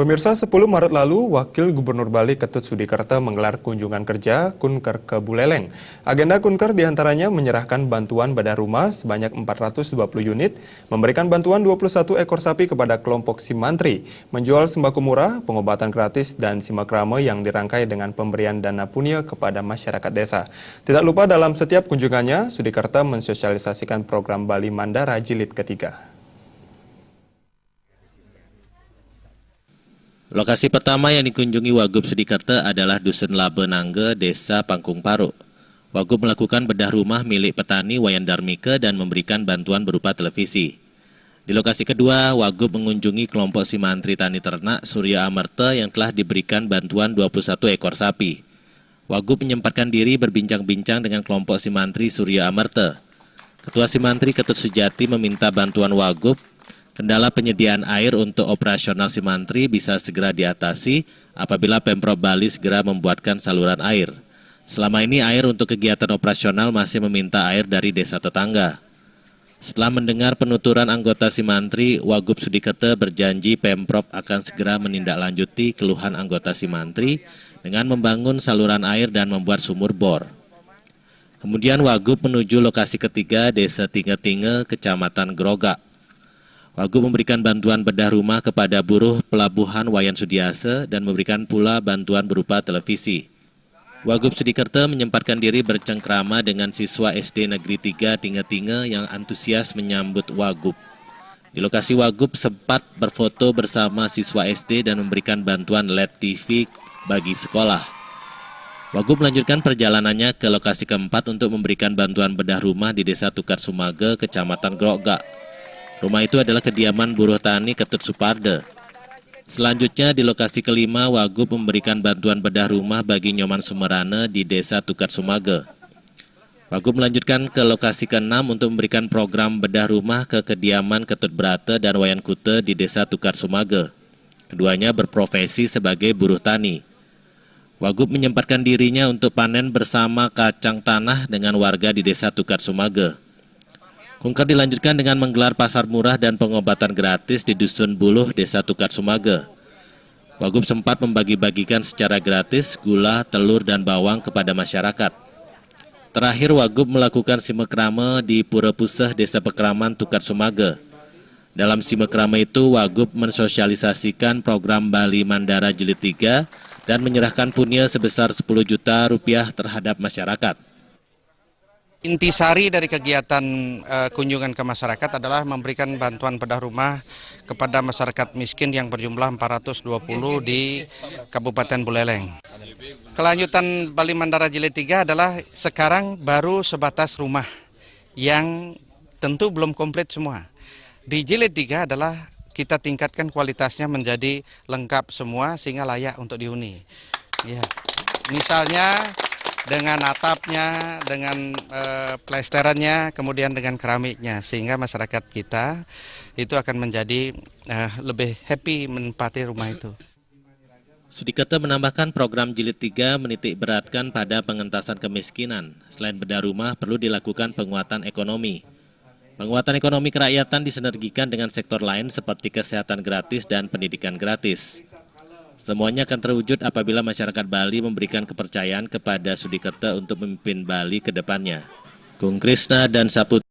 Pemirsa, 10 Maret lalu, Wakil Gubernur Bali Ketut Sudikerto menggelar kunjungan kerja Kunker ke Buleleng. Agenda Kunker diantaranya menyerahkan bantuan bedah rumah sebanyak 420 unit, memberikan bantuan 21 ekor sapi kepada kelompok Simantri, menjual sembako murah, pengobatan gratis, dan simakrame yang dirangkai dengan pemberian dana punya kepada masyarakat desa. Tidak lupa dalam setiap kunjungannya, Sudikerto mensosialisasikan program Bali Mandara Jilid ketiga. Lokasi pertama yang dikunjungi Wagub Sudikerto adalah Dusun Labenangge, Desa Pangkung Paro. Wagub melakukan bedah rumah milik petani Wayan Darmike dan memberikan bantuan berupa televisi. Di lokasi kedua, Wagub mengunjungi kelompok Simantri Tani Ternak Surya Amerta yang telah diberikan bantuan 21 ekor sapi. Wagub menyempatkan diri berbincang-bincang dengan kelompok Simantri Surya Amerta. Ketua Simantri Ketut Sujati meminta bantuan Wagub. Kendala penyediaan air untuk operasional Simantri bisa segera diatasi apabila Pemprov Bali segera membuatkan saluran air. Selama ini air untuk kegiatan operasional masih meminta air dari desa tetangga. Setelah mendengar penuturan anggota Simantri, Wagub Sudikerto berjanji Pemprov akan segera menindaklanjuti keluhan anggota Simantri dengan membangun saluran air dan membuat sumur bor. Kemudian Wagub menuju lokasi ketiga, Desa Tinge-Tinge, Kecamatan Grogak. Wagub memberikan bantuan bedah rumah kepada buruh pelabuhan Wayan Sudiase dan memberikan pula bantuan berupa televisi. Wagub Sudikerto menyempatkan diri bercengkrama dengan siswa SD Negeri 3 Tinge-Tinge yang antusias menyambut Wagub. Di lokasi Wagub sempat berfoto bersama siswa SD dan memberikan bantuan LED TV bagi sekolah. Wagub melanjutkan perjalanannya ke lokasi keempat untuk memberikan bantuan bedah rumah di Desa Tukar Sumage, Kecamatan Grogak. Rumah itu adalah kediaman buruh tani Ketut Suparde. Selanjutnya di lokasi kelima, Wagub memberikan bantuan bedah rumah bagi Nyoman Sumerane di Desa Tukar Sumage. Wagub melanjutkan ke lokasi keenam untuk memberikan program bedah rumah ke kediaman Ketut Brate dan Wayan Kute di Desa Tukar Sumage. Keduanya berprofesi sebagai buruh tani. Wagub menyempatkan dirinya untuk panen bersama kacang tanah dengan warga di Desa Tukar Sumage. Kunker dilanjutkan dengan menggelar pasar murah dan pengobatan gratis di Dusun Buluh, Desa Tukar Sumage. Wagub sempat membagi-bagikan secara gratis gula, telur, dan bawang kepada masyarakat. Terakhir, Wagub melakukan simekrame di Pura Puseh, Desa Pekraman, Tukar Sumage. Dalam simekrame itu, Wagub mensosialisasikan program Bali Mandara Jilid 3 dan menyerahkan punya sebesar 10 juta rupiah terhadap masyarakat. Intisari dari kegiatan kunjungan ke masyarakat adalah memberikan bantuan bedah rumah kepada masyarakat miskin yang berjumlah 420 di Kabupaten Buleleng. Kelanjutan Bali Mandara Jilid 3 adalah sekarang baru sebatas rumah yang tentu belum komplit semua. Di Jilid 3 adalah kita tingkatkan kualitasnya menjadi lengkap semua sehingga layak untuk dihuni. Ya. Misalnya dengan atapnya, dengan plesterannya, kemudian dengan keramiknya, sehingga masyarakat kita itu akan menjadi lebih happy menempati rumah itu. Sudikerto menambahkan program Jilid 3 menitik beratkan pada pengentasan kemiskinan. Selain bedah rumah, perlu dilakukan penguatan ekonomi. Penguatan ekonomi kerakyatan disinergikan dengan sektor lain seperti kesehatan gratis dan pendidikan gratis. Semuanya akan terwujud apabila masyarakat Bali memberikan kepercayaan kepada Sudikerto untuk memimpin Bali ke depannya. Kung Krisna dan Saputra.